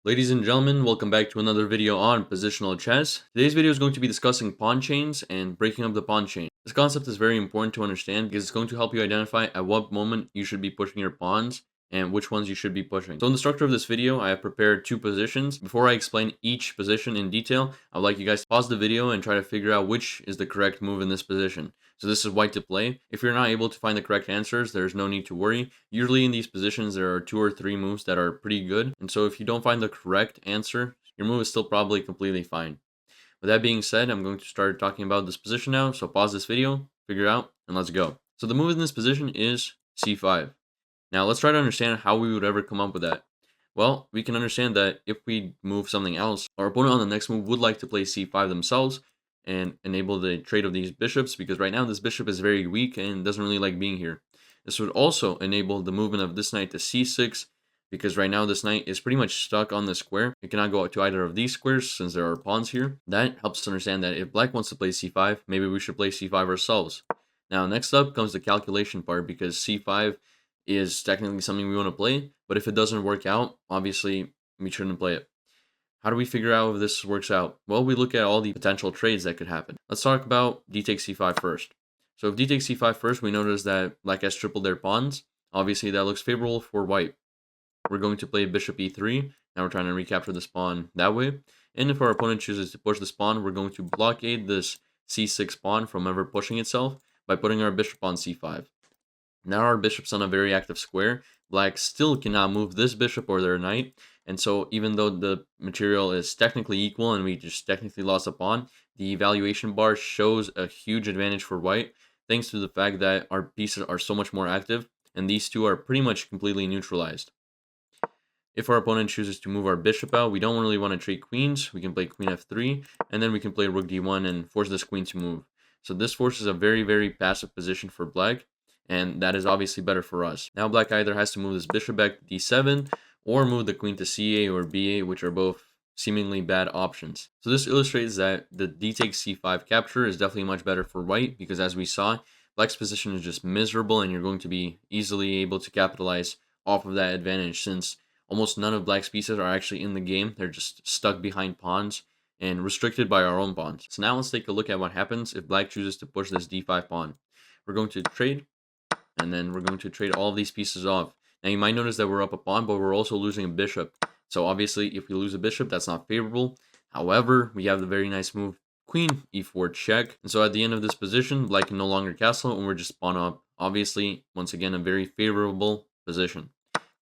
Ladies and gentlemen, welcome back to another video on positional chess. Today's video is going to be discussing pawn chains and breaking up the pawn chain. This concept is very important to understand because it's going to help you identify at what moment you should be pushing your pawns and which ones you should be pushing. So in the structure of this video, I have prepared two positions. Before I explain each position in detail, I would like you guys to pause the video and try to figure out which is the correct move in this position. So this is white to play. If you're not able to find the correct answers, there's no need to worry. Usually in these positions, there are 2 or 3 moves that are pretty good. And so if you don't find the correct answer, your move is still probably completely fine. With that being said, I'm going to start talking about this position now. So pause this video, figure it out, and let's go. So the move in this position is c5. Now let's try to understand how we would ever come up with that. Well, we can understand that if we move something else, our opponent on the next move would like to play c5 themselves and enable the trade of these bishops, because right now this bishop is very weak and doesn't really like being here. This would also enable the movement of this knight to c6, because right now this knight is pretty much stuck on the square. It cannot go to either of these squares since there are pawns here. That helps us understand that if black wants to play c5, maybe we should play c5 ourselves. Now next up comes the calculation part, because c5 is technically something we want to play, but if it doesn't work out, obviously we shouldn't play it. How do we figure out if this works out? Well, we look at all the potential trades that could happen. Let's talk about d takes c5 first. So if d takes c5 first, we notice that black has tripled their pawns. Obviously, that looks favorable for white. We're going to play bishop e3. Now we're trying to recapture this pawn that way. And if our opponent chooses to push this pawn, we're going to blockade this c6 pawn from ever pushing itself by putting our bishop on c5. Now our bishop's on a very active square. Black still cannot move this bishop or their knight. And so even though the material is technically equal and we just technically lost a pawn, the evaluation bar shows a huge advantage for white, thanks to the fact that our pieces are so much more active, and these two are pretty much completely neutralized. If our opponent chooses to move our bishop out, we don't really want to trade queens. We can play queen f3, and then we can play rook d1 and force this queen to move. So this forces a very, very passive position for black, and that is obviously better for us. Now black either has to move this bishop back to d7, or move the queen to c8 or b8, which are both seemingly bad options. So this illustrates that the d takes c5 capture is definitely much better for white, because as we saw, black's position is just miserable, and you're going to be easily able to capitalize off of that advantage, since almost none of black's pieces are actually in the game. They're just stuck behind pawns and restricted by our own pawns. So now let's take a look at what happens if black chooses to push this d5 pawn. We're going to trade, and then we're going to trade all of these pieces off. Now you might notice that we're up a pawn, but we're also losing a bishop. So obviously if we lose a bishop, that's not favorable. However, we have the very nice move queen e4 check. And so at the end of this position, black can no longer castle, and we're just pawn up. Obviously, once again, a very favorable position.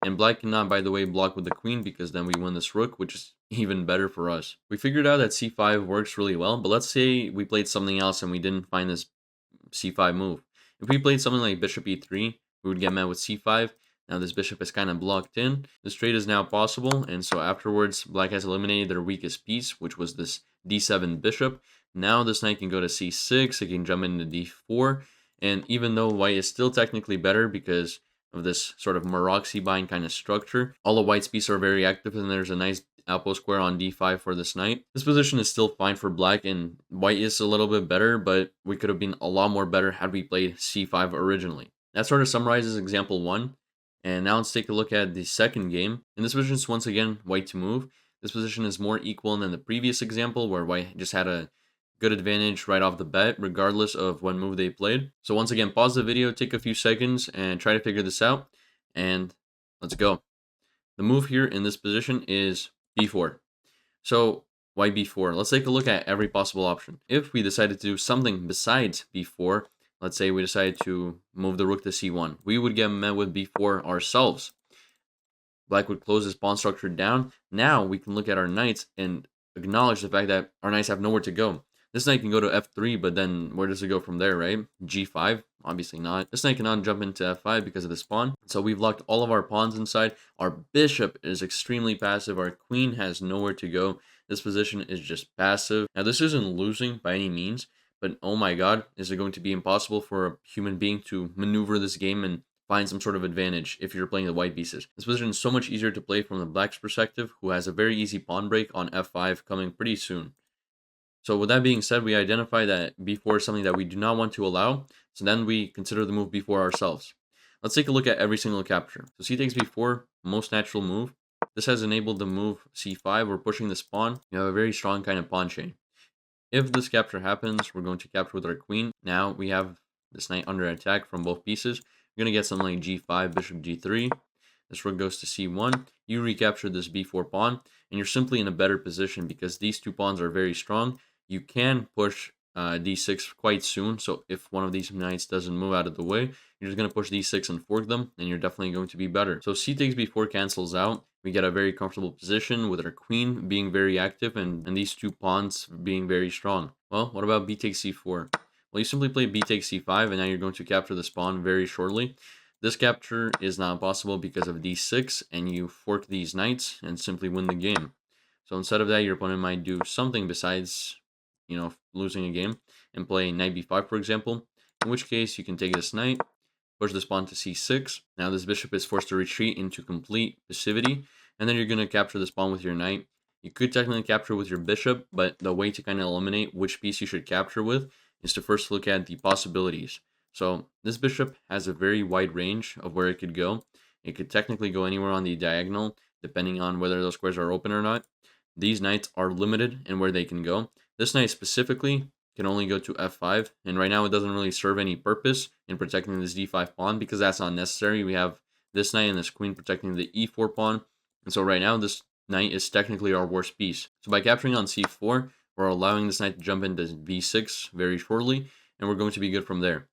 And black cannot, by the way, block with the queen, because then we win this rook, which is even better for us. We figured out that c5 works really well, but let's say we played something else and we didn't find this c5 move. If we played something like bishop e3, we would get met with c5. Now this bishop is kind of blocked in. This trade is now possible, and so afterwards, black has eliminated their weakest piece, which was this d7 bishop. Now this knight can go to c6, it can jump into d4, and even though white is still technically better because of this sort of Maroczy bind kind of structure, all of white's pieces are very active, and there's a nice outpost square on d5 for this knight. This position is still fine for black, and white is a little bit better, but we could have been a lot more better had we played c5 originally. That sort of summarizes example 1. And now let's take a look at the second game. In this position, it's once again white to move. This position is more equal than the previous example, where white just had a good advantage right off the bat, regardless of what move they played. So once again, pause the video, take a few seconds, and try to figure this out. And let's go. The move here in this position is b4. So why b4? Let's take a look at every possible option. If we decided to do something besides b4, let's say we decided to move the rook to c1, we would get met with b4 ourselves. Black would close his pawn structure down. Now we can look at our knights and acknowledge the fact that our knights have nowhere to go. This knight can go to f3, but then where does it go from there, right? g5? Obviously not. This knight cannot jump into f5 because of this pawn. So we've locked all of our pawns inside. Our bishop is extremely passive. Our queen has nowhere to go. This position is just passive. Now this isn't losing by any means, but oh my god, is it going to be impossible for a human being to maneuver this game and find some sort of advantage if you're playing the white pieces. This position is so much easier to play from the black's perspective, who has a very easy pawn break on f5 coming pretty soon. So with that being said, we identify that b4 is something that we do not want to allow, so then we consider the move b4 ourselves. Let's take a look at every single capture. So c takes b4, most natural move. This has enabled the move c5. We're pushing this pawn. You have a very strong kind of pawn chain. If this capture happens, we're going to capture with our queen. Now we have this knight under attack from both pieces. You're going to get something like g5, bishop g3. This rook goes to c1. You recapture this b4 pawn, and you're simply in a better position because these two pawns are very strong. You can push d6 quite soon, so if one of these knights doesn't move out of the way, you're just going to push d6 and fork them, and you're definitely going to be better. So c takes b4 cancels out. We get a very comfortable position with our queen being very active and these two pawns being very strong. Well, what about b takes c4? Well, you simply play b takes c5, and now you're going to capture this pawn very shortly. This capture is not possible because of d6, and you fork these knights and simply win the game. So instead of that, your opponent might do something besides, losing a game and play knight b5, for example, in which case you can take this knight, push this pawn to c6. Now this bishop is forced to retreat into complete passivity, and then you're going to capture this pawn with your knight. You could technically capture with your bishop, but the way to kind of eliminate which piece you should capture with is to first look at the possibilities. So this bishop has a very wide range of where it could go. It could technically go anywhere on the diagonal, depending on whether those squares are open or not. These knights are limited in where they can go. This knight specifically can only go to f5, and right now it doesn't really serve any purpose in protecting this d5 pawn because that's not necessary. We have this knight and this queen protecting the e4 pawn, and so right now this knight is technically our worst piece. So by capturing on c4, we're allowing this knight to jump into b6 very shortly, and we're going to be good from there.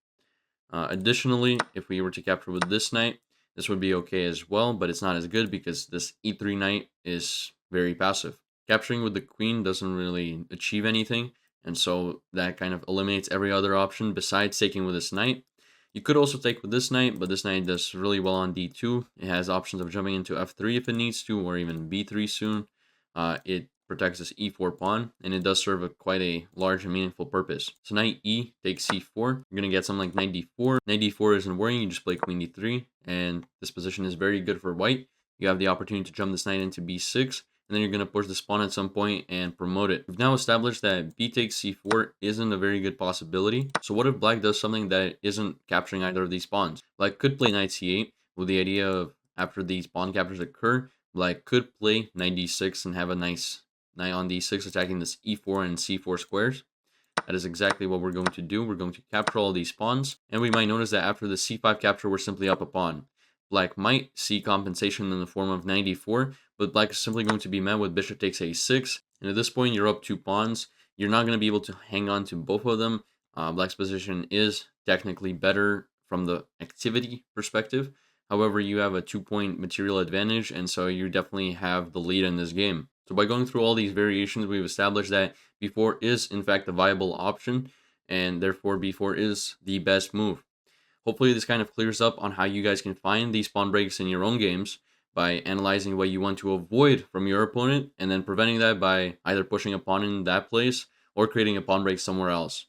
Additionally, if we were to capture with this knight, this would be okay as well, but it's not as good because this e3 knight is very passive. Capturing with the queen doesn't really achieve anything, and so that kind of eliminates every other option besides taking with this knight. You could also take with this knight, but this knight does really well on d2. It has options of jumping into f3 if it needs to, or even b3 soon. It protects this e4 pawn, and it does serve quite a large and meaningful purpose. So knight e takes c4. You're going to get something like knight d4. Knight d4 isn't worrying, you just play queen d3, and this position is very good for white. You have the opportunity to jump this knight into b6, and then you're going to push this pawn at some point and promote it. We've now established that b takes c4 isn't a very good possibility. So what if black does something that isn't capturing either of these pawns? Black could play knight c8 with the idea of after these pawn captures occur, black could play knight d6 and have a nice knight on d6 attacking this e4 and c4 squares. That is exactly what we're going to do. We're going to capture all these pawns, and we might notice that after the c5 capture, we're simply up a pawn. Black might see compensation in the form of knight d4, but black is simply going to be met with bishop takes a6. And at this point, you're up 2 pawns. You're not going to be able to hang on to both of them. Black's position is technically better from the activity perspective. However, you have a 2-point material advantage, and so you definitely have the lead in this game. So by going through all these variations, we've established that b4 is in fact a viable option, and therefore b4 is the best move. Hopefully this kind of clears up on how you guys can find these pawn breaks in your own games by analyzing what you want to avoid from your opponent and then preventing that by either pushing a pawn in that place or creating a pawn break somewhere else.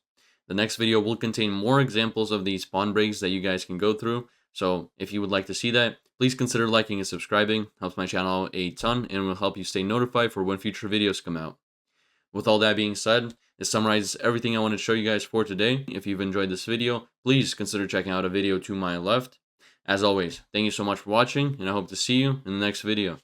The next video will contain more examples of these pawn breaks that you guys can go through. So if you would like to see that, please consider liking and subscribing. Helps my channel a ton and will help you stay notified for when future videos come out. With all that being said, it summarizes everything I want to show you guys for today. If you've enjoyed this video, please consider checking out a video to my left. As always, thank you so much for watching, and I hope to see you in the next video.